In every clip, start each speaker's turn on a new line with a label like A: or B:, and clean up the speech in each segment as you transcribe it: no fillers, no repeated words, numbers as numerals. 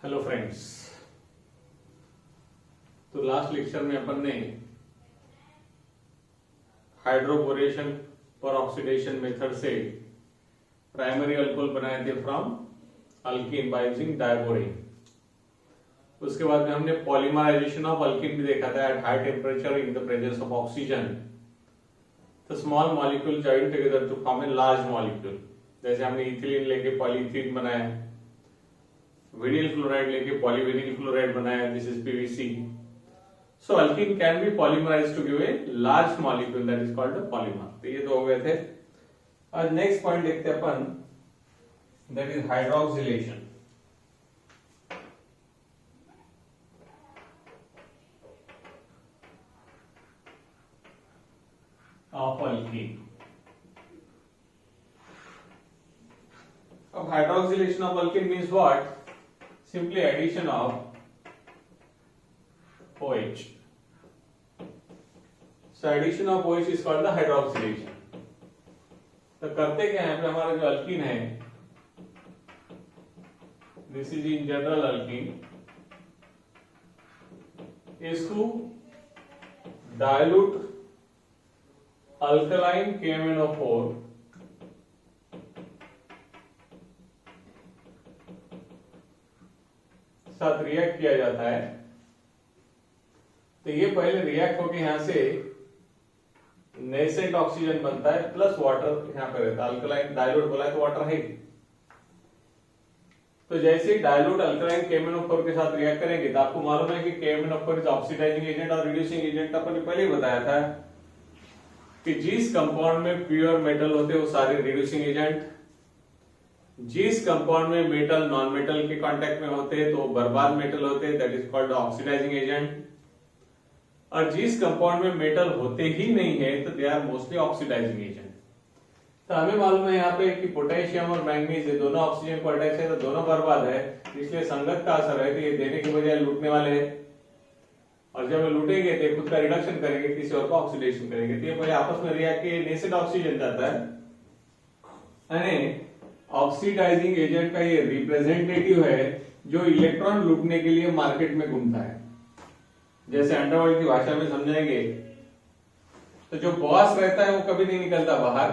A: Hello friends. तो last lecture में अपन ने हाइड्रोबोरेशन पर ऑक्सीडेशन मेथड से प्राइमरी अल्कोहल बनाए थे from alkyne by using diborane. उसके बाद में हमने पॉलीमराइजेशन ऑफ अल्कीन भी देखा था at high temperature in the presence of oxygen. The small molecule join together to form a large molecule. जैसे हमने इथिलीन लेके पॉलीइथीन बनाया, विनिल क्लोराइड लेके पॉलीविनिल क्लोराइड बनाया, this is PVC. So alkene can be polymerized to give a large molecule that is called a polymer. तो ये तो हो गए थे। आज नेक्स्ट पॉइंट देखते हैं अपन, that is hydroxylation of alkene. अब hydroxylation of alkene means what? Simply addition of OH. So addition of OH is called the hydroxylation. तो करते क्या है, यहाँ पे हमारा जो अल्कीन है, this is in general alkene, is to dilute alkaline KMnO4 साथ रिएक्ट किया जाता है। तो ये पहले रिएक्ट होके यहां से नेसेंट ऑक्सीजन बनता है प्लस वाटर यहां पे रहता है। अल्कलाइन डायल्यूट बोला है तो वाटर है। तो जैसे ही डायल्यूट अल्कलाइन KMnO4 के साथ रिएक्ट करेंगे तो आपको मालूम है कि KMnO4 इज ऑक्सीडाइजिंग एजेंट और रिड्यूसिंग एजेंट। अपन ने पहले ही बताया था कि जिस कंपाउंड में प्योर मेटल होते हैं वो सारे रिड्यूसिंग एजेंट, जिस कंपाउंड में मेटल नॉन मेटल के कांटेक्ट में होते हैं तो बर्बाद मेटल होते हैं, that is called oxidising agent. और जिस कंपाउंड में मेटल होते ही नहीं है तो they are mostly oxidising agent. तो हमें मालूम है यहाँ पे कि पोटेशियम और मैंगनीज ये दोनों ऑक्सीजन को अटैच है तो दोनों बर्बाद है, इसलिए संगत का असर है कि ये देने के बजाय लूटने वाले हैं। और जब लूटेंगे तो खुद का रिडक्शन करेंगे, किसी और का ऑक्सीडेशन करेंगे। तो ये पहले आपस में रिएक्ट के नेसेंट ऑक्सीजन जाता है। ऑक्सीडाइजिंग एजेंट का ये रिप्रेजेंटेटिव है जो इलेक्ट्रॉन लूटने के लिए मार्केट में घूमता है। जैसे अंडरवर्ल्ड की भाषा में समझाएंगे तो जो बॉस रहता है वो कभी नहीं निकलता बाहर,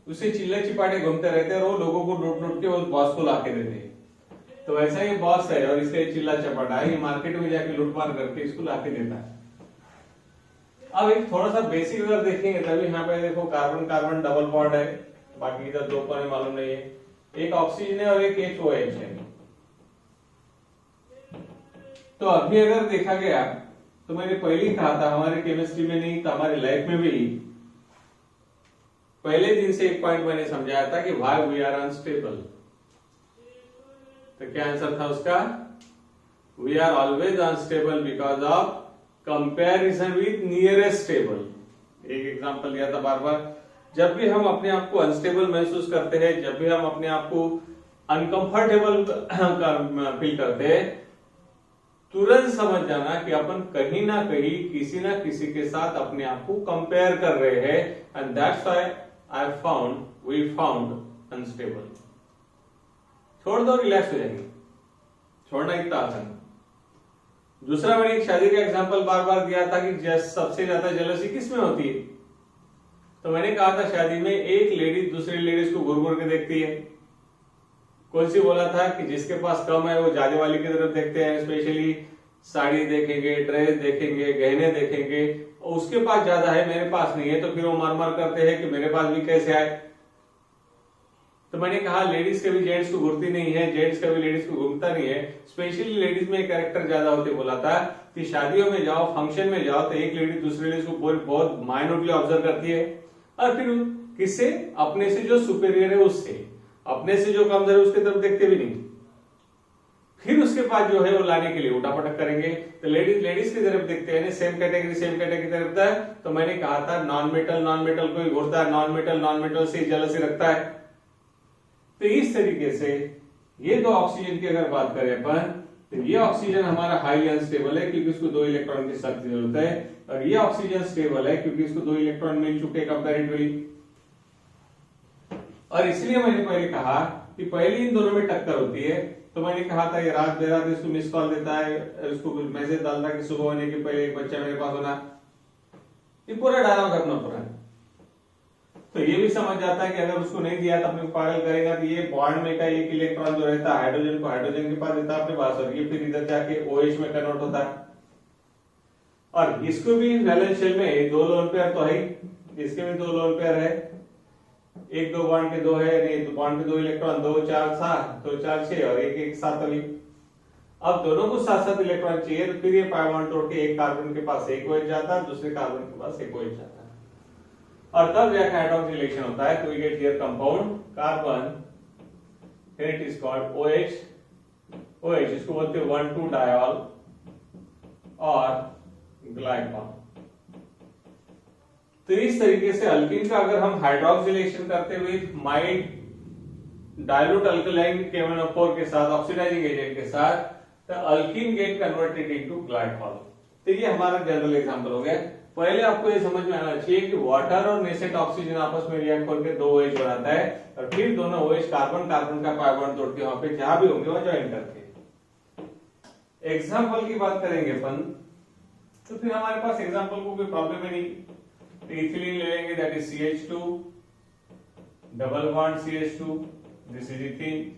A: उसे चिल्ले चिपाटे घूमते रहते हैं और वो लोगों को लूट लूट के उस बॉस को लाके देते हैं। तो वैसा ही बॉस है और इसका चिल्ला चपाटा है, ये मार्केट में जाके लूटमार करके इसको लाके देता है। अब एक थोड़ा सा बेसिक अगर देखेंगे तभी यहाँ पे देखो कार्बन कार्बन डबल बॉन्ड है, बाकी इधर दो कोने मालूम नहीं है, एक ऑक्सीजन है और एक HOH है। तो अभी अगर देखा गया तो मैंने पहले ही कहा था, हमारे केमिस्ट्री में नहीं तो हमारी लाइफ में भी पहले दिन से एक पॉइंट मैंने समझाया था कि व्हाई वी आर अनस्टेबल। तो क्या आंसर था उसका? We are always unstable because of comparison with nearest stable. एक एग्जांपल दिया था बार बार, जब भी हम अपने आप को अनस्टेबल महसूस करते हैं, जब भी हम अपने आप को अनकंफर्टेबल फील करते हैं, तुरंत समझ जाना कि अपन कहीं ना कहीं किसी ना किसी के साथ अपने आप को कंपेयर कर रहे हैं। And that's why we found unstable. छोड़ दो, रिलैक्स हो जाएंगे। छोड़ना इतना आसान। दूसरा मैंने एक शादी का एग्जांपल बार बार दिया था कि सबसे ज्यादा जेलसी किसमें होती है। तो मैंने कहा था शादी में एक लेडी दूसरी लेडीज को घूर घूर के देखती है। कौन सी बोला था कि जिसके पास कम है वो ज्यादा वाली की तरफ देखते हैं, स्पेशली साड़ी देखेंगे, ड्रेस देखेंगे, गहने देखेंगे। और उसके पास ज्यादा है, मेरे पास नहीं है, तो फिर वो मार मार करते हैं कि मेरे पास भी कैसे आए। तो मैंने कहा लेडीज कभी जेंट्स को घूरती नहीं है, जेंट्स कभी लेडीज को घूमता नहीं है। स्पेशली लेडीज में कैरेक्टर ज्यादा होते बोला था कि शादियों में जाओ, फंक्शन में जाओ तो एक लेडी दूसरी लेडीज को बहुत माइन्यूटली ऑब्जर्व करती है और फिर किससे? अपने से जो सुपीरियर है उससे, अपने से जो कमजोर है उसकी तरफ देखते भी नहीं। फिर उसके बाद जो है वो लाने के लिए उठापटक करेंगे। तो लेडीज की तरफ देखते हैं, सेम कैटेगरी की तरफ है। तो मैंने कहा था नॉन मेटल को ही घूरता है, नॉन मेटल से जेलसी रखता है। तो इस तरीके से ये दो ऑक्सीजन की अगर बात करें अपन, तो ये ऑक्सीजन हमारा हाईली अनस्टेबल है क्योंकि उसको 2 इलेक्ट्रॉन की सख्त जरूरत है, और ये ऑक्सीजन स्टेबल है क्योंकि इसको 2 इलेक्ट्रॉन मिल चुके कंपैरेटिवली। और इसलिए मैंने पहले कहा कि पहले इन दोनों में टक्कर होती है, तो मैंने कहा था ये रात बेरात इसको मिस कॉल देता है, इसको मैसेज डालता है कि सुबह होने के पहले एक बच्चा मेरे पास होना। ये पूरा डायलॉग अपना पूरा। तो ये भी समझ जाता है कि अगर उसको नहीं दिया तो अपने को पागल करेगा। तो ये बॉन्ड में का एक इलेक्ट्रॉन जो रहता है हाइड्रोजन को हाइड्रोजन के पास देता है अपने पास, और ये फिर इधर जाके OH में कन्वर्ट होता है। और इसको भी वैलेंस शेल में 2 लोन पेयर तो है, इसके भी 2 लोन पेयर है, एक 2 बॉन्ड के 2 है, नहीं तो बॉन्ड के 2 इलेक्ट्रॉन, 2 4 7, 2 4 6 और एक एक 7 अभी। अब दोनों को साथ साथ इलेक्ट्रॉन चाहिए, तो फिर ये पाई बॉन्ड तोड़ के एक कार्बन के पास एक OH जाता है, दूसरे कार्बन के पास एक OH जाता है, और तब जाके हाइड्रोक्सिलेशन होता है। तो we get here compound carbon, it is called OH। OH इसको बोलते हैं 1,2 डायॉल और ग्लाइकॉल। तो इस तरीके से अल्कीन का अगर हम हाइड्रोक्सिलेशन करते हुए माइल्ड डाइल्यूट अल्कलाइन KMnO4 के साथ ऑक्सीडाइजिंग एजेंट के साथ, तो alkyne get converted into glycol. तो ये हमारा जनरल एग्जांपल हो गया। पहले आपको ये समझ में आना चाहिए कि वाटर और नेसेंट ऑक्सीजन आपस में रिएक्ट करके 2 OH बनाता है, और फिर दोनों OH कार्बन कार्बन का पाई बॉन्ड तोड़ के वहां पे जहां भी होंगे वहां ज्वाइन करके। एग्जांपल की बात करेंगे अपन, तो फिर हमारे पास एग्जांपल को कोई प्रॉब्लम ही नहीं। तो इथिलीन ले लेंगे, that is CH2 double bond CH2, this is ethene.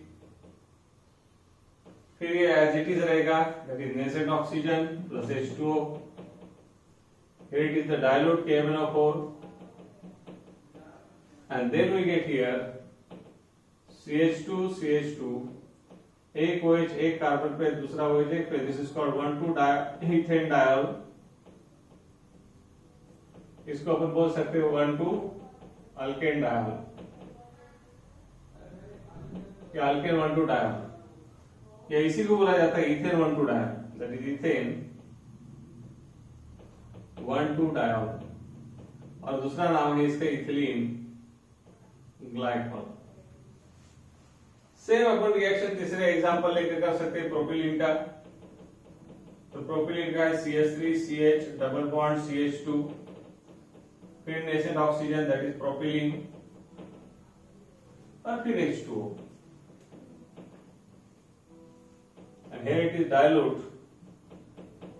A: फिर ये एज इट इज रहेगा, that is nascent oxygen plus H2O। Here it is the dilute KMnO4, and then we get here CH2 CH2, एक OH एक carbon पे दूसरा OH एक पे, this is called 1,2 ethane dial. इसको अपन बोल सकते हैं 1,2 अल्केन डायल या अल्केन 1,2 डायल, या इसी को बोला जाता है ethane 1,2 dial, that is ethane 1,2 diol, और दूसरा नाम है इसका इथिलीन ग्लाइकॉल। सेम अपन रिएक्शन तीसरे एग्जांपल लेकर कर सकते हैं प्रोपिलीन का। तो प्रोपिलीन का है CH3CH डबल बॉन्ड CH2, फिर nascent oxygen that is propylene, और फिर H2O, and here it is dilute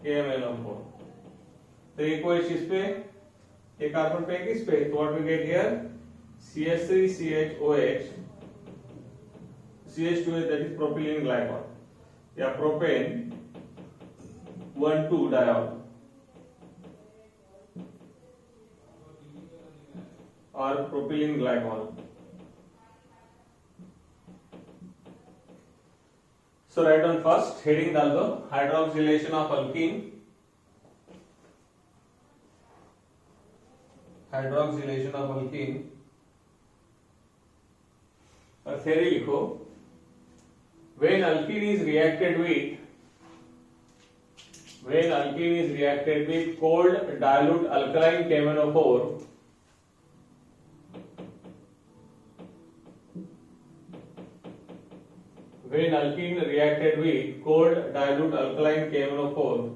A: KMnO4। तो एक OH इस पे, एक कार्बन पे, एक इस पे, तो what we get here CH3CHOH, CH2 that is propylene glycol या प्रोपेन 1,2 डायोल, और propylene glycol. So write on first heading डाल दो, hydroxylation of alkene, hydroxylation of alkene, और थ्योरी लिखो, when alkene is reacted with cold dilute alkaline KMnO4, when alkene reacted with cold dilute alkaline KMnO4,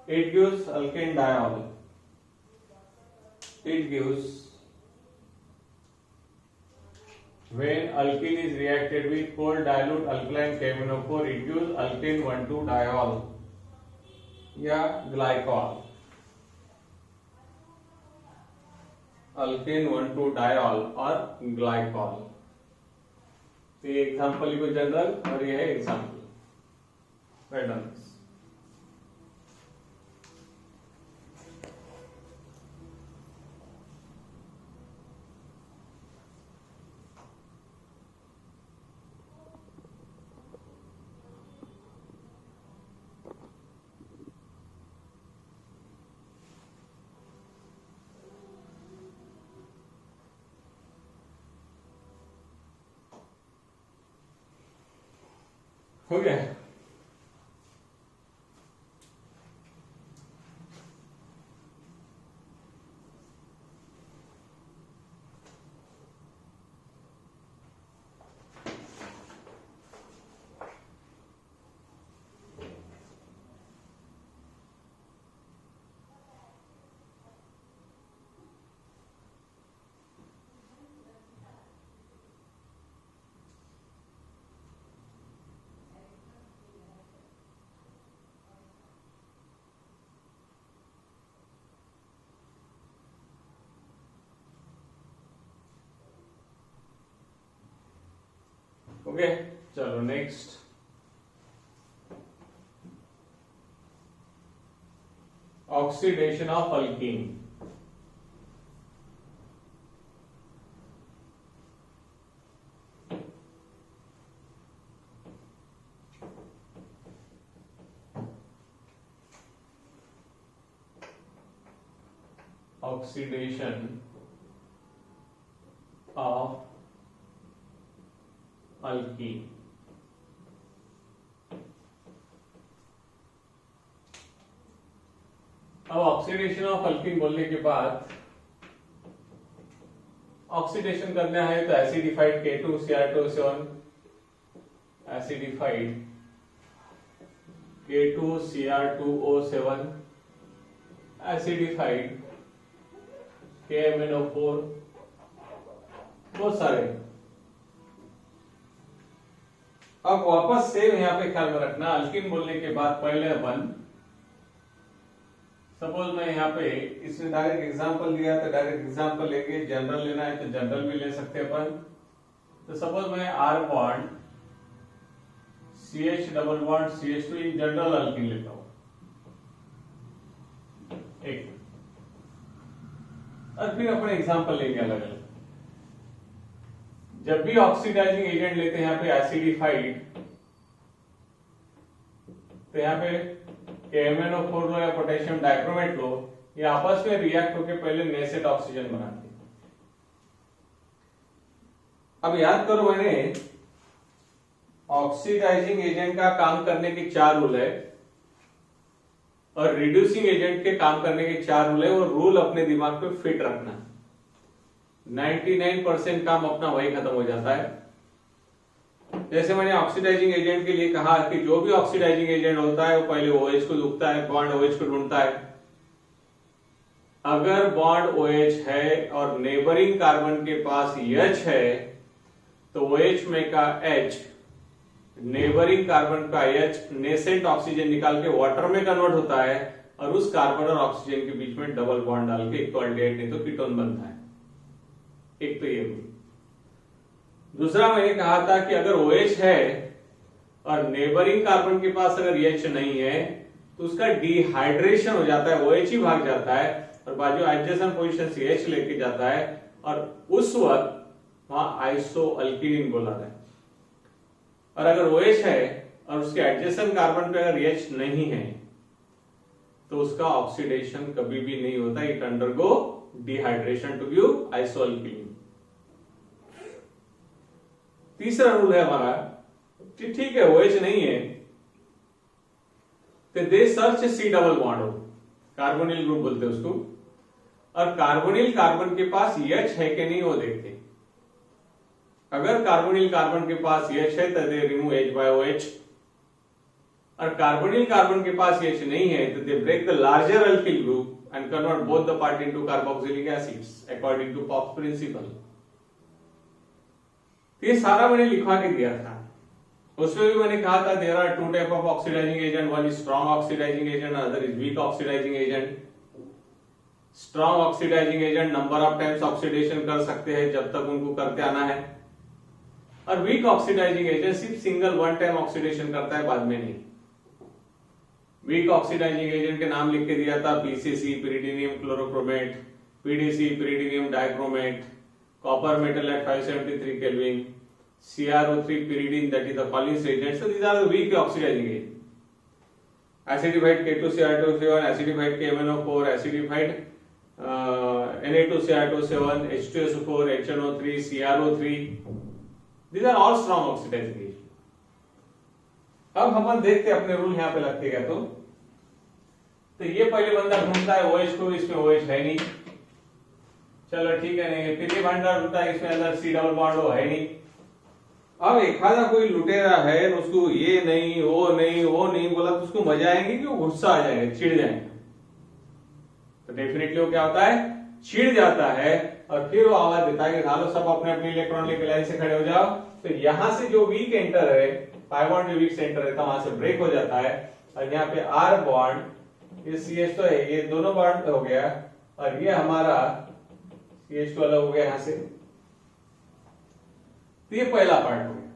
A: it gives alkane diol. It gives, when alkene is reacted with cold dilute alkaline KMnO4, it gives alkane 1,2 diol या glycol, alkane 1,2 diol और glycol। तो ये example को general, और ये है example. Right on this. हो गया। ओके, चलो next. Oxidation of alkyne. Oxidation of alkene. अब ऑक्सीडेशन ऑफ अल्कीन बोलने के बाद ऑक्सीडेशन करना है तो acidified K2Cr2O7, acidified K2Cr2O7, acidified KMnO4, बहुत सारे। अब वापस सेम यहां पे ख्याल में रखना, अल्कीन बोलने के बाद पहले 1। सपोज मैं यहाँ पे इसमें डायरेक्ट एग्जांपल दिया तो डायरेक्ट एग्जांपल लेंगे, जनरल लेना है तो जनरल भी ले सकते हैं अपन। तो सपोज मैं R bond CH double bond CH2 in general alkyne लेता हूं एक, और फिर अपने एग्जांपल लेंगे अलग अलग। जब भी ऑक्सीडाइजिंग एजेंट लेते हैं यहाँ पे एसिडिफाइड, तो यहाँ पे KMnO4 लो या पोटेशियम डाइक्रोमेट लो, ये आपस में रिएक्ट होकर पहले नए सेट ऑक्सीजन बनाते हैं। अब याद करो, मैंने ऑक्सीडाइजिंग एजेंट का काम करने के 4 रूल है और रिड्यूसिंग एजेंट के काम करने के 4 रूल है। वो रूल अपने दिमाग पे फिट रखना। 99% काम अपना वही खत्म हो जाता है। जैसे मैंने ऑक्सीडाइजिंग एजेंट के लिए कहा कि जो भी ऑक्सीडाइजिंग एजेंट होता है वो पहले OH को ढूंढता है, बॉन्ड OH को ढूंढता है। अगर बॉन्ड OH है और नेबरिंग कार्बन के पास H है तो OH में का H नेबरिंग कार्बन का H नेसेंट ऑक्सीजन निकाल के वाटर में कन्वर्ट होता है और उस कार्बन और ऑक्सीजन के बीच में डबल बॉन्ड डाल के एक तो अल्डिहाइड नहीं तो कीटोन बनता है। एक तो ये। दूसरा मैंने कहा था कि अगर OH है और नेबरिंग कार्बन के पास अगर H नहीं है तो उसका डिहाइड्रेशन हो जाता है, OH ही भाग जाता है और बाजू एडजेसेंट पोजीशन से H लेके जाता है और उस वक्त वहां आइसोअल्कीन बोला है। और अगर OH है और उसके एडजेसेंट कार्बन पे अगर H नहीं है तो उसका ऑक्सीडेशन कभी भी नहीं होता, it undergo dehydration to give isoalkene. तीसरा रूल है हमारा कि ठीक है OH नहीं है तो दे सर्च C डबल बॉन्ड हो, कार्बोनिल ग्रुप बोलते हैं उसको, और कार्बोनिल कार्बन के पास H है कि नहीं वो देखते। अगर कार्बोनिल कार्बन के पास H है तो they remove H by OH, और कार्बोनिल कार्बन के पास H नहीं है तो they break the larger alkyl group and convert both the part into carboxylic acids according to pox principle. ये सारा मैंने लिखवा के दिया था। उसमें भी मैंने कहा था there are 2 type of oxidising agent, one is strong oxidising agent, other is weak oxidising agent. Strong oxidising agent number of times oxidation कर सकते हैं जब तक उनको करते आना है, और वीक ऑक्सीडाइजिंग एजेंट सिर्फ सिंगल 1 टाइम ऑक्सीडेशन करता है, बाद में नहीं। वीक ऑक्सीडाइजिंग एजेंट के नाम लिख के दिया था PCC pyridinium chlorochromate, PDC pyridinium dichromate, copper metal at 573 Kelvin, CrO3 pyridine that is the Collins reagent. So these are the weak oxidizing agent. Acidified K2Cr2O7, acidified KMnO4, acidified Na2Cr2O7, H2SO4, HNO3, CrO3. These are all strong oxidizing agent. अब हम देखते हैं अपने rule यहाँ पे लगते गए तो ये पहले बंदा ढूंढता है OH को, इसमें OH है नहीं, चलो ठीक है नहीं। फिर ये बंदा ढूंढता है इसमें अंदर C डबल बॉन्ड हो है नहीं। अब एखादा कोई लुटेरा है उसको ये नहीं वो नहीं वो नहीं बोला तो उसको मजा आएंगे कि वो गुस्सा आ जाएगा, चिढ़ जाएगा। तो डेफिनेटली वो क्या होता है, चिढ़ जाता है और फिर वो आवाज देता है कि हालो सब अपने अपने इलेक्ट्रॉन लेके लाइन से खड़े हो जाओ। तो यहां से जो वीक एंटर है, पाई बॉन्ड जो वीक सेंटर रहता है वहां से ब्रेक हो जाता है और यहाँ पे R बॉन्ड, ये CH तो है, ये दोनों बॉन्ड हो गया और ये हमारा CH2 अलग हो गया यहां से। तो ये पहला पार्ट हो गया।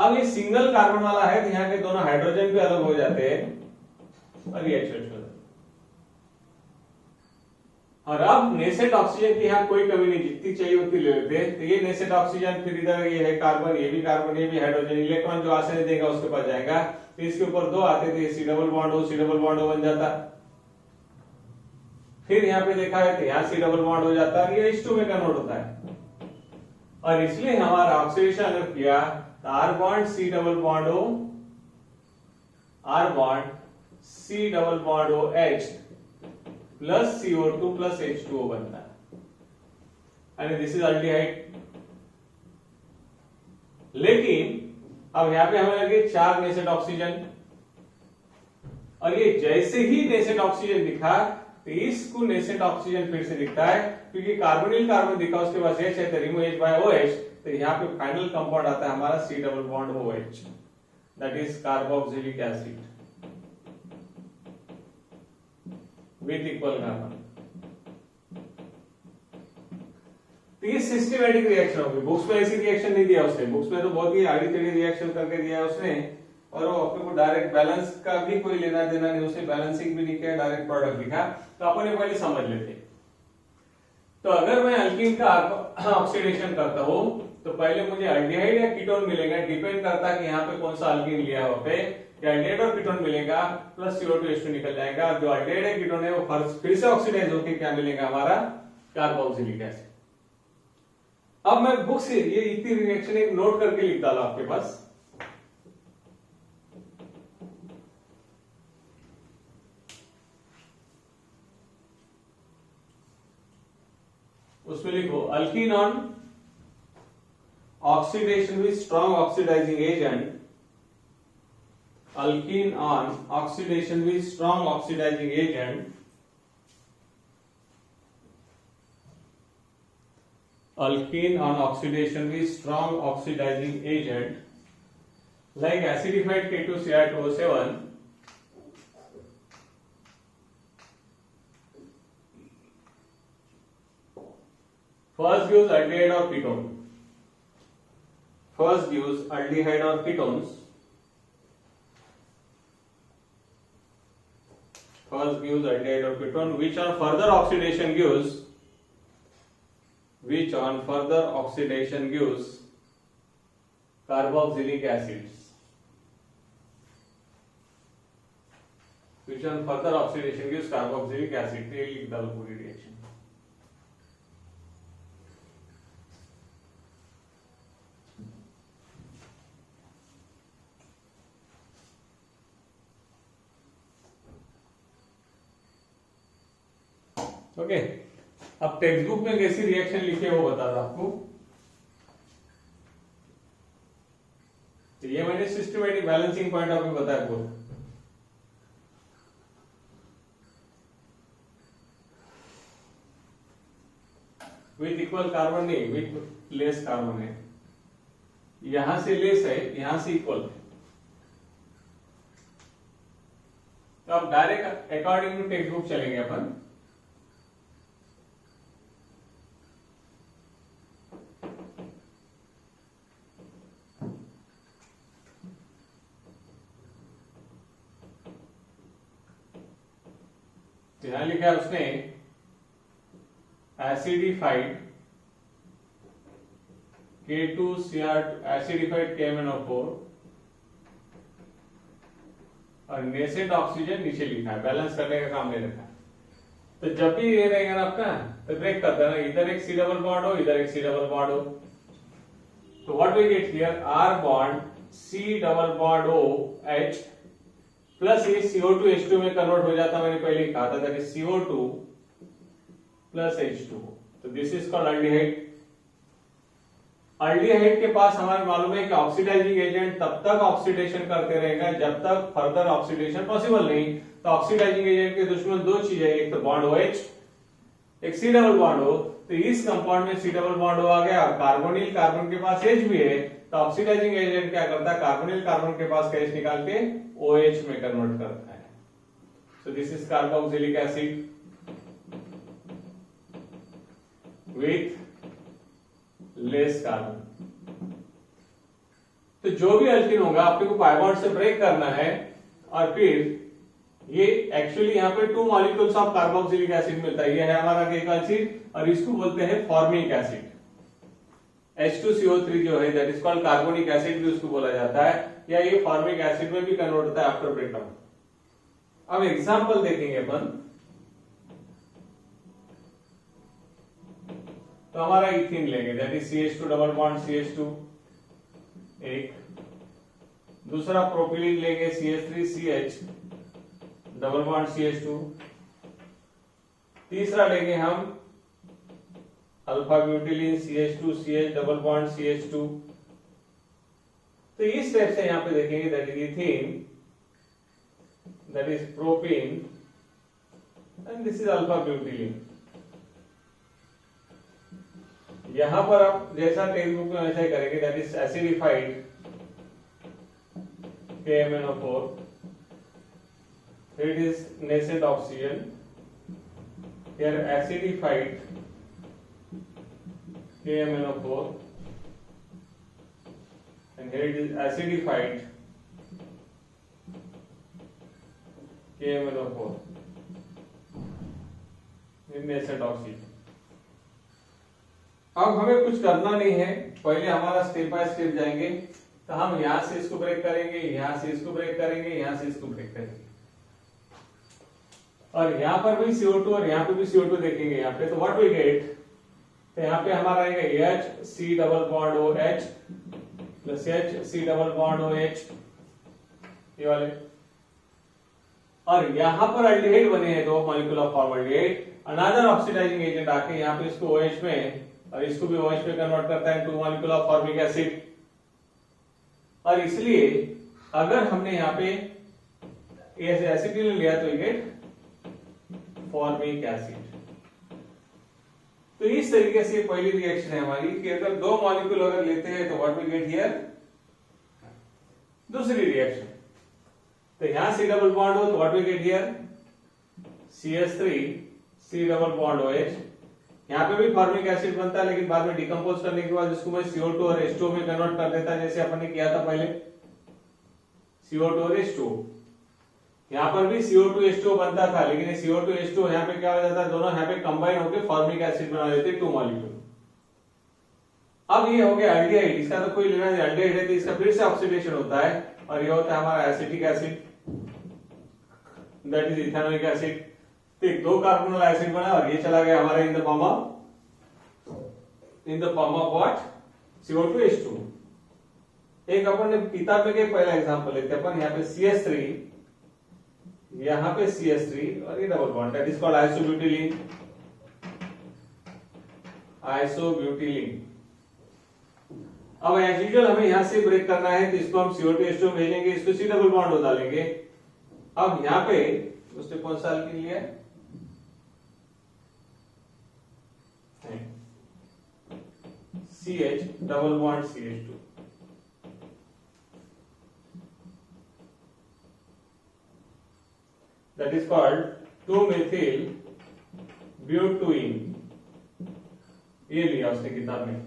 A: अब ये सिंगल कार्बन वाला है तो यहाँ के दोनों हाइड्रोजन भी अलग हो जाते हैं और ये HH हो जाता है। और अब नेसेट ऑक्सीजन की यहाँ कोई कमी नहीं, जितनी चाहिए उतनी ले लेते हैं। तो ये नेसेट ऑक्सीजन, फिर इधर ये है कार्बन, ये भी कार्बन, ये भी हाइड्रोजन, इलेक्ट्रॉन जो आसानी देगा उसके पास जाएगा। तो इसके ऊपर दो आते थे, C double bond O, C double bond O बन जाता। फिर यहाँ पे देखा है तो यहाँ C डबल बॉन्ड हो जाता है, ये H2 में कन्वर्ट होता है। और इसलिए हमारा ऑक्सीडेशन अगर किया तो R bond C double bond O, R bond C double bond OH plus CO2 plus H2O बनता है, एंड दिस इज अल्डिहाइड। लेकिन अब यहाँ पे हमें लगे 4 नेसेट ऑक्सीजन, और ये जैसे ही नेसेट ऑक्सीजन दिखा तो इसको नेसेट ऑक्सीजन फिर से दिखता है, क्योंकि कार्बोनिल कार्बन दिखा उसके पास H है तो रिमूव H बाय OH, तो यहाँ पे फाइनल कंपाउंड आता है हमारा C double bond OH, that is carboxylic acid with equal carbon. तो ये सिस्टमैटिक रिएक्शन होगी। बुक्स में ऐसी रिएक्शन नहीं दिया उसने, बुक्स में तो बहुत ही आड़ी टेढ़ी रिएक्शन करके दिया है उसने, और वो अपने को डायरेक्ट बैलेंस का भी कोई लेना देना नहीं, उसने बैलेंसिंग भी नहीं किया, डायरेक्ट प्रोडक्ट लिखा। तो अपन ये पहले समझ लेते। तो अगर मैं अल्कीन का ऑक्सीडेशन करता हूं तो पहले मुझे अल्डिहाइड या कीटोन मिलेगा, डिपेंड करता है कि यहाँ पे कौन सा अल्कीन लिया हुआ पे, या अल्डिहाइड और कीटोन मिलेगा प्लस CO2 H2 निकल जाएगा। जो अल्डिहाइड है कीटोन है वो फिर से ऑक्सीडाइज होकर क्या मिलेगा हमारा कार्बोक्सिलिक एसिड। अब मैं बुक से ये इतनी रिएक्शन एक नोट करके लिख डाला आपके पास। उसमें लिखो alkene on oxidation with strong oxidising agent, alkene on oxidation with strong oxidising agent, alkene on oxidation with strong oxidizing agent like acidified K2Cr2O7 first gives aldehyde or ketone, first gives aldehyde or ketones, first gives aldehyde or ketone which on further oxidation gives carboxylic acids, which on further oxidation gives carboxylic acid। ये लिख डालो पूरी reaction. Okay, अब text book में कैसी reaction लिखे वो बता रहा आपको। तो ये मैंने systematic balancing point of view बताया आपको। विथ इक्वल कार्बन नहीं, विथ लेस कार्बन है, यहां से लेस है, यहां से इक्वल है। तो अब direct according to textbook चलेंगे अपन। यहां लिखा है उसने एसिडिफाइड K2Cr एसिडिफाइड KMnO4 और नेसेट ऑक्सीजन नीचे लिखा है, बैलेंस करने का काम नहीं रखा। तो जब भी ये रहेगा ना अपना, तो ब्रेक कर देना, इधर एक C डबल बॉन्ड हो, इधर एक C डबल बॉन्ड हो। तो what we get here, R bond C double bond OH plus ये CO2 H2 में कन्वर्ट हो जाता, मैंने पहले कहा था that is CO2 plus H2। तो this is called aldehyde. Aldehyde के पास हमारे मालूम है कि ऑक्सीडाइजिंग एजेंट तब तक ऑक्सीडेशन करते रहेगा जब तक फर्दर ऑक्सीडेशन पॉसिबल नहीं। तो ऑक्सीडाइजिंग एजेंट के दुश्मन दो चीजें, एक तो बॉन्ड OH, एक C डबल बॉन्ड O। तो इस कंपाउंड में C डबल बॉन्ड O आ गया, कार्बोनिल कार्बन के पास H भी है, तो ऑक्सीडाइजिंग एजेंट क्या करता है, कार्बोनिल कार्बन के पास का H निकाल के OH में कन्वर्ट करता है। So this is carboxylic acid with less carbon। तो जो भी अल्किन होगा आपको को पाई बॉन्ड से ब्रेक करना है, और फिर ये एक्चुअली यहाँ पे 2 मॉलिक्यूल्स ऑफ कार्बोक्सिलिक एसिड मिलता है। ये है हमारा एसिड और इसको बोलते हैं फॉर्मिक एसिड। H2CO3 जो है that is called carbonic acid भी उसको बोला जाता है, या ये फॉर्मिक एसिड में भी कन्वर्ट होता है आफ्टर ब्रेकडाउन। अब एग्जांपल देखेंगे अपन। तो हमारा इथीन लेंगे that is CH2 double bond CH2 एक, दूसरा प्रोपिलीन लेंगे CH3CH डबल बॉन्ड CH2, तीसरा लेंगे हम alpha ब्यूटिलीन CH2CH double bond CH2। तो इस टाइप से यहां पे देखेंगे that is ethene, that is propane and this is alpha butylene. यहां पर आप जैसा टेक्स्ट बुक में वैसा ही करेंगे that is acidified KMnO4, it is nascent oxygen, here acidified KMnO4 and here it is acidified KMnO4 in nascent oxygen। अब हमें कुछ करना नहीं है, पहले हमारा स्टेप बाय स्टेप जाएंगे। तो हम यहां से इसको ब्रेक करेंगे, यहां से इसको ब्रेक करेंगे, यहां से इसको ब्रेक करेंगे, और यहां पर भी CO2 और यहां पे भी CO2 देखेंगे यहां पे। तो व्हाट वी गेट, तो यहां पे हमारा आएगा HC double bond OH plus HC double bond OH, ये वाले। और यहां पर अल्डिहाइड बने हैं 2 molecule of formaldehyde, another oxidising agent आके यहां पे इसको OH में और इसको भी OH में कन्वर्ट करता है 2 मॉलिक्यूल ऑफ फॉर्मिक एसिड। और इसलिए अगर हमने यहाँ पे एसिटिलीन लिया तो गेट फॉर्मिक एसिड। तो इस तरीके से पहली रिएक्शन है हमारी कि अगर 2 मॉलिक्यूल अगर लेते हैं तो व्हाट वी गेट हियर। दूसरी रिएक्शन, तो यहां C डबल बॉन्ड हो तो what we get here CH3 C double bond OH। यहाँ पे भी फॉर्मिक एसिड बनता है, लेकिन बाद में डिकम्पोज करने के बाद इसको मैं CO2 और H2O में कन्वर्ट कर देता है, जैसे अपन ने किया था पहले CO2 और H2O। यहाँ पर भी CO2 H2O बनता था, लेकिन CO2 H2O यहाँ पे क्या हो जाता है, दोनों यहाँ पे कंबाइन होकर फॉर्मिक एसिड बना देते 2 मॉलिक्यूल। अब ये हो गया अल्डिहाइड, इसका तो कोई लेना नहीं, अल्डिहाइड है तो इसका फिर से ऑक्सीडेशन होता है, और ये होता है हमारा acetic acid that is ethanoic acid. तो 2 कार्बोनिल एसिड बना और ये चला गया हमारा in the form of what CO2 H2। एक अपन ने किताब में के पहला एग्जांपल लेते हैं अपन, यहाँ पे CH3, यहाँ पे CH3 और ये double bond that is called isobutylene. Isobutylene. अब एज यूजुअल हमें यहां से ब्रेक करना है, तो इसको हम CO2 H2 भेजेंगे, इसको C डबल बॉन्ड हो डालेंगे। अब यहाँ पे उसने कौन सा अल्किन लिया है, CH double bond CH2। that is called 2-methyl butene, ये लिया उसने किताब में।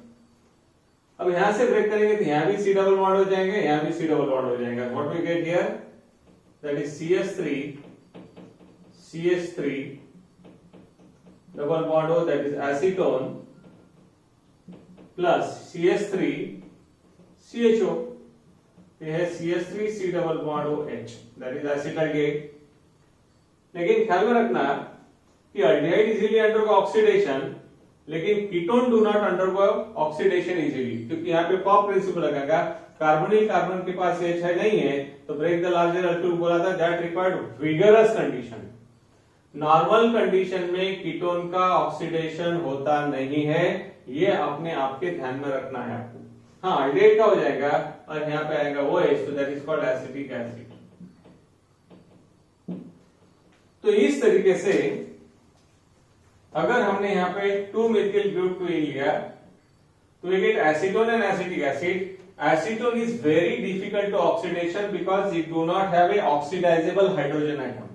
A: अब यहां से ब्रेक करेंगे तो यहां भी C डबल बॉन्ड हो जाएंगे, यहां भी C डबल बॉन्ड हो जाएगा। What we get here, that is CH3 double bond हो that is acetone plus CH3 CHO, ये है CH3 C double bond OH that is acetaldehyde. लेकिन ख्याल में रखना कि अल्डिहाइड इजीली अंडरगो ऑक्सीडेशन, लेकिन ketone do not undergo oxidation easily, क्योंकि यहाँ पे पॉप प्रिंसिपल लगेगा, कार्बोनिल कार्बन के पास H है नहीं है, तो ब्रेक द लार्जर अल्किल बोला था that required vigorous condition. Normal condition में कीटोन का ऑक्सीडेशन होता नहीं है, ये अपने आप के ध्यान में रखना है आपको। हाँ, अल्डिहाइड का हो जाएगा और यहाँ पे आएगा OH, तो that is called acetic acid. तो इस तरीके से अगर हमने यहाँ पे 2-methyl butene लिया तो we get acetone and acetic acid. Acetone is very difficult to oxidation because it do not have a oxidizable hydrogen atom.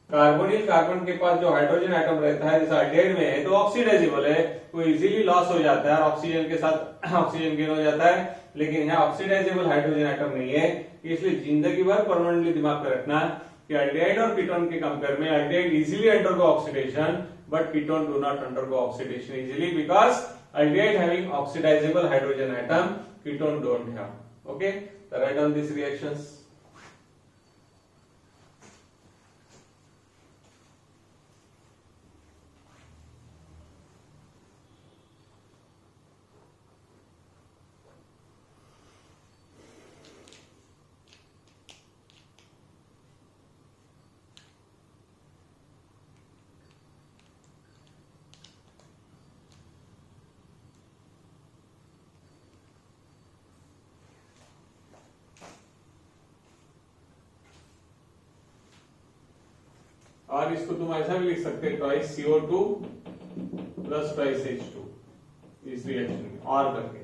A: Carbonyl carbon के पास जो हाइड्रोजन एटम रहता है जैसे अल्डिहाइड में है तो ऑक्सीडाइजेबल है, वो इजीली लॉस हो जाता है और ऑक्सीजन के साथ ऑक्सीजन गेन हो जाता है, लेकिन यहाँ ऑक्सीडाइजेबल हाइड्रोजन एटम नहीं है, इसलिए जिंदगी भर परमानेंटली दिमाग में रखना कि अल्डिहाइड और कीटोन के कंपेयर में aldehyde easily undergo oxidation but ketone do not undergo oxidation easily because aldehyde having oxidizable hydrogen atom, ketone don't have. Okay, so write down these reactions. और इसको तुम ऐसा भी लिख सकते हैं twice CO2 plus twice H2 इस reaction में और करके.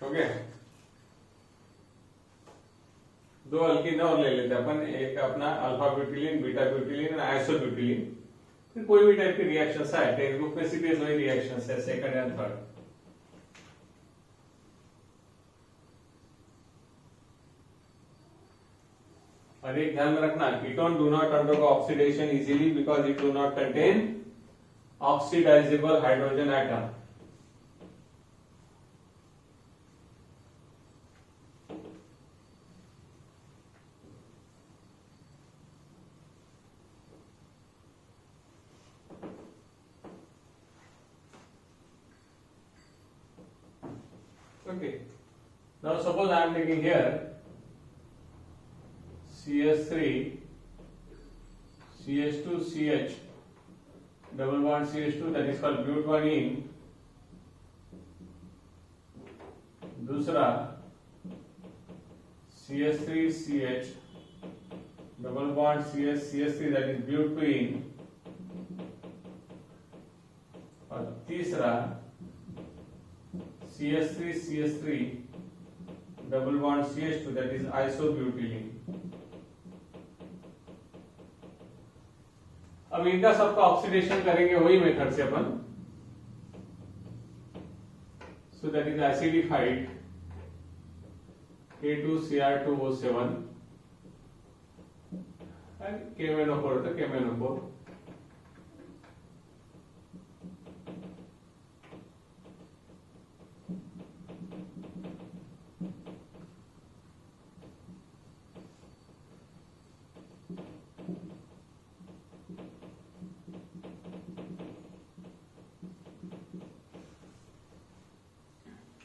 A: ओके, दो अल्कीन और ले लेते हैं अपन, एक अपना अल्फा ब्यूटिलीन, बीटा ब्यूटिलीन और आइसोब्यूटिलीन. फिर कोई भी टाइप की रिएक्शंस है, टेक्स्ट बुक में सीधे दो ही रिएक्शंस है, सेकंड एंड थर्ड. और एक ध्यान में रखना, ketone do not undergo oxidation easily because it do not contain oxidizable hydrogen atom. Okay. Now suppose I am taking here CH3, CH2, CH, double bond CH2, that is called butanene. दूसरा CH3, CH, double bond CH, CH3, that is butene. और तीसरा CH3, CH3, double bond CH2, that is isobutylene. अब इनका सबका oxidation करेंगे वही method से अपन. So that is acidified K2Cr2O7 and KMnO4 तो KMnO4.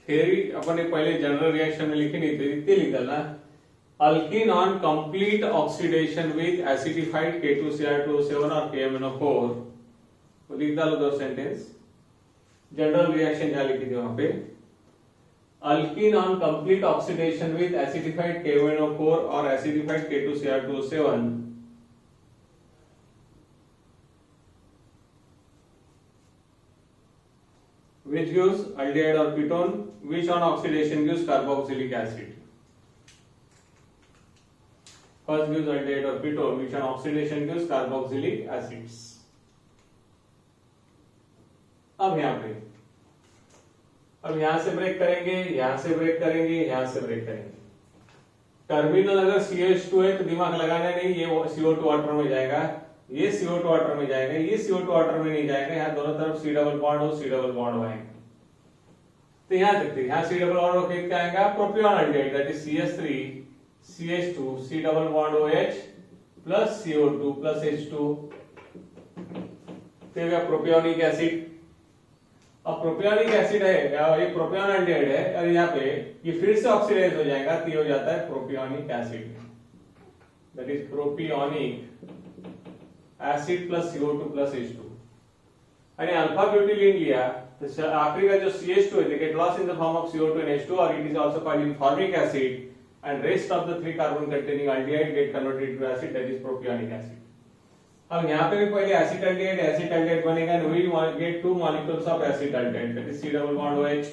A: थ्योरी अपन ने पहले जनरल रिएक्शन में लिखी नहीं, तो इतनी लिख डालना, alkyne on complete oxidation with acidified K2Cr2O7 और KMnO4, तो लिख डालो दो सेंटेंस. जनरल रिएक्शन जहां लिखी थी वहां पे, alkyne on complete oxidation with acidified KMnO4 और acidified K2Cr2O7 which gives aldehyde or ketone, which on oxidation gives carboxylic acid. First gives aldehyde or ketone, which on oxidation gives carboxylic acids. अब यहां से break करेंगे, यहां से break करेंगे, यहां से ब्रेक करेंगे. टर्मिनल अगर CH2 है तो दिमाग लगाना नहीं, ये CO2 वाटर में जाएगा, ये CO2 वाटर में जाएगा, ये CO2 वाटर में नहीं जाएगा. यहाँ दोनों तरफ C डबल बॉन्ड हो, C डबल बॉन्ड आएंगे. तो यहाँ देखते हैं, यहाँ C डबल बॉन्ड होकर क्या आएगा, propion aldehyde, that is CH3 CH2 C double bond OH plus CO2 plus H2, फिर प्रोपियोनिक एसिड. अब प्रोपियोनिक एसिड है, ये प्रोपियोन अल्डिहाइड है, और यहाँ पे ये फिर से ऑक्सीडाइज हो जाएगा, तो हो जाता है propionic acid, that is propionic acid plus CO2 plus H2. यानी अल्फा ब्यूटिलीन लिया तो आखिरी का जो CH2 है, they get lost in the form of CO2 and H2, और it is also called in formic acid. and rest of the 3 carbon containing aldehyde get converted into acid, that is propionic acid. अब यहाँ पे भी पहले एसिटाल्डेहाइड बनेगा and we get 2 molecules of acetaldehyde, that is C double bond OH,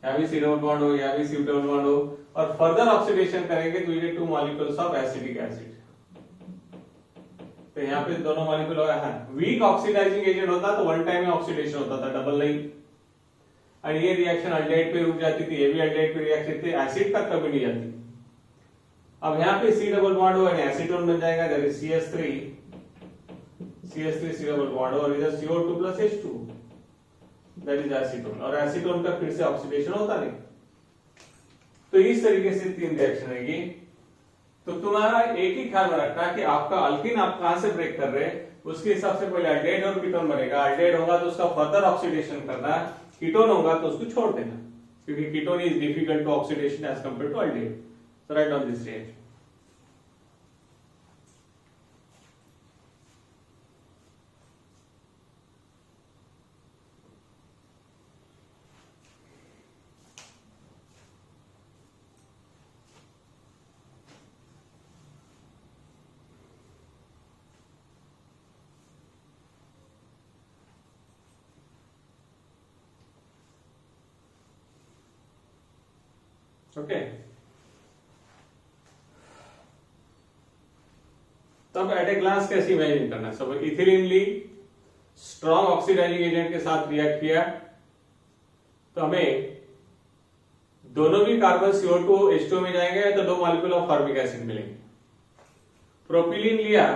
A: यहाँ भी C double bond O, यहाँ भी C double bond O, और further oxidation करेंगे तो we get 2 molecules of acetic acid. तो यहाँ पे दोनों मॉलिक्यूल होगा, वीक ऑक्सीडाइजिंग एजेंट होता तो वन टाइम में ऑक्सीडेशन होता था, डबल नहीं। और ये रिएक्शन अल्डेहाइड पे रुक जाती थी, ये भी अल्डेहाइड पे रिएक्शन थी, एसिड तक कभी नहीं जाती। अब यहाँ पे C डबल बॉन्ड हो यानी एसीटोन बन जाएगा, that is CH3 C double bond और इधर CO2 plus H2, that is acetone, और एसीटोन का फिर से ऑक्सीडेशन होता नहीं। तो इस तरीके से 3 रिएक्शन रहेगी। तो तुम्हारा एक ही ख्याल में रखना कि आपका अल्कीन आप कहां से ब्रेक कर रहे हैं, उसके हिसाब से पहले अल्डेहाइड और कीटोन बनेगा। अल्डेहाइड होगा तो उसका फर्दर ऑक्सीडेशन करना, कीटोन होगा तो उसको छोड़ देना, क्योंकि ketone is difficult to oxidation as compare to aldehyde. So write down this reaction. Okay, तब एट ए ग्लांस कैसे इमेजिन करना। सब इथिलीन ली, स्ट्रॉन्ग ऑक्सीडाइजिंग एजेंट के साथ रिएक्ट किया तो हमें दोनों भी कार्बन CO2 H2 में जाएंगे तो 2 मॉलिक्यूल ऑफ फॉर्मिक एसिड मिलेंगे। प्रोपिलीन लिया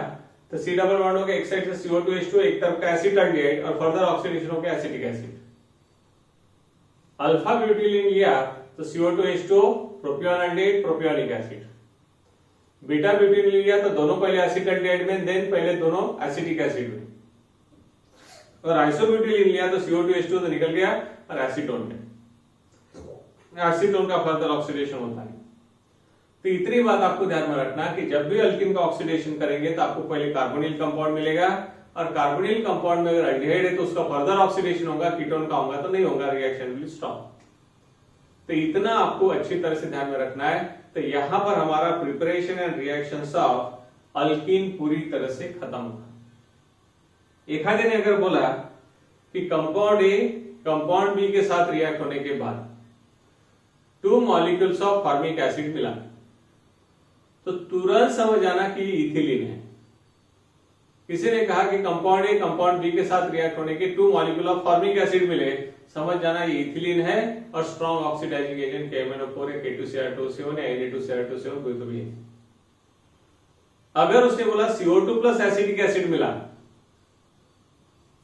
A: तो C डबल बॉन्ड हो गया, एक साइड से CO2 H2, एक तरफ का एसिड अल्डेहाइड और फर्दर ऑक्सीडेशन हो गया एसिटिक एसिड। अल्फा ब्यूटिलीन लिया तो CO2 H2 propion aldehyde propionic acid. Beta butene लिया तो दोनों पहले एसिड अल्डेहाइड में, देन पहले दोनों एसिटिक एसिड में। और आइसोब्यूटिलीन लिया तो CO2 H2 तो निकल गया और एसीटोन में, एसीटोन का फर्दर ऑक्सीडेशन होता है। तो इतनी बात आपको ध्यान में रखना कि जब भी अल्कीन का ऑक्सीडेशन करेंगे तो आपको पहले कार्बोनिल कंपाउंड मिलेगा, और कार्बोनिल कंपाउंड में अगर अल्डिहाइड है तो उसका फर्दर ऑक्सीडेशन होगा, कीटोन का होगा तो नहीं होगा, रिएक्शन विल स्टॉप। तो इतना आपको अच्छी तरह से ध्यान में रखना है। तो यहां पर हमारा preparation and reactions of alkyne पूरी तरह से खत्म हुआ। एखादे ने अगर बोला कि कंपाउंड ए कंपाउंड बी के साथ रिएक्ट होने के बाद 2 मॉलिक्यूल्स ऑफ फॉर्मिक एसिड मिला, तो तुरंत समझ जाना कि इथिलीन है। किसी ने कहा कि कंपाउंड ए कंपाउंड बी के साथ रिएक्ट होने के 2 मॉलिक्यूल ऑफ फॉर्मिक एसिड मिले, समझ जाना ये इथिलीन है और स्ट्रॉन्ग ऑक्सीडाइजिंग एजेंट KMnO4 है, K2Cr2CO या Na2Cr2CO कोई तो भी है। अगर उसने बोला CO2 प्लस एसिटिक एसिड मिला,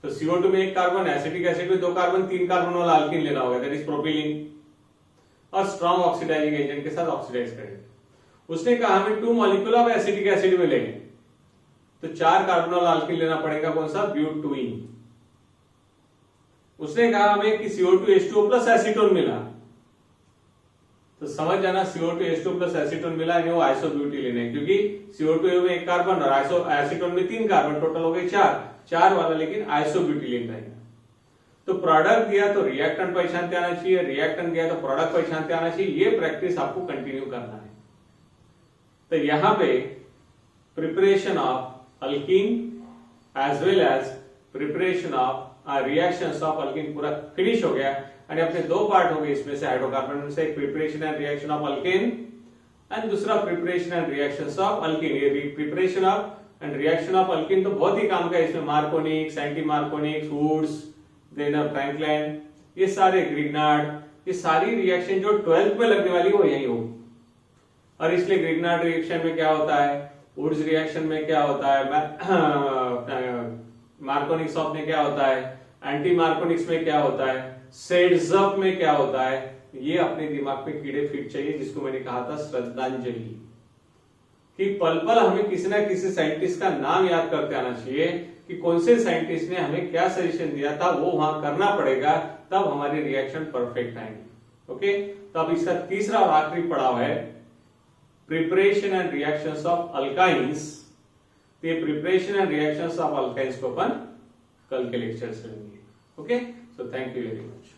A: तो CO2 में 1 कार्बन, एसिटिक एसिड में 2 कार्बन, 3 कार्बन वाला अल्कीन लेना होगा, दैट इज प्रोपिलीन, और स्ट्रॉन्ग ऑक्सीडाइजिंग एजेंट के साथ ऑक्सीडाइज करेंगे। उसने कहा हमें 2 मॉलिक्यूल ऑफ एसिटिक एसिड मिलेंगे, तो 4 कार्बन वाला अल्कीन लेना पड़ेगा, कौन सा, ब्यूटुइन। उसने कहा हमें कि CO2 H2 प्लस एसीटोन मिला, तो समझ जाना CO2 H2 प्लस एसीटोन मिला है, वो आइसोब्यूटिलीन है, क्योंकि CO2 में 1 कार्बन और एसीटोन में 3 कार्बन, टोटल हो गए 4 वाला, लेकिन आइसोब्यूटिलीन रहेगा। तो प्रोडक्ट दिया तो रिएक्टेंट पहचानते आना चाहिए, रिएक्टेंट दिया तो प्रोडक्ट पहचानते आना चाहिए। ये प्रैक्टिस आपको कंटिन्यू करना है। तो यहां पे preparation of alkene as well as preparation of reactions of alkene पूरा फिनिश हो गया। और अपने 2 पार्ट हो गए इसमें से, हाइड्रोकार्बन में से एक preparation and reaction of alkene and दूसरा preparation and reactions of alkene. ये preparation of and reaction of alkene तो बहुत ही काम का है, इसमें Markovnikov's, anti Markovnikov's, Wurtz, then Franklin, ये सारे ग्रिग्नार्ड, ये सारी रिएक्शन जो 12th में लगने वाली वो यही होगी। और इसलिए ग्रिग्नार्ड रिएक्शन में क्या होता है, वुड्स रिएक्शन में क्या होता है, मार्कोनिक्स ऑफ में क्या होता है, एंटी मार्कोनिक्स में क्या होता है, सेड्सअप में क्या होता है, ये अपने दिमाग में कीड़े फिट चाहिए, जिसको मैंने कहा था श्रद्धांजलि, कि पल पल हमें किसी ना किसी साइंटिस्ट का नाम याद करते आना चाहिए कि कौन से साइंटिस्ट ने हमें क्या सजेशन दिया था, वो वहां करना पड़ेगा, तब हमारी रिएक्शन परफेक्ट आएंगे। ओके, तो अब इसका तीसरा और आखिरी पड़ाव है preparation and reactions of alkynes. तो ये preparation and reactions of alkynes को अपन कल के लेक्चर से लेंगे। Okay, so thank you very much.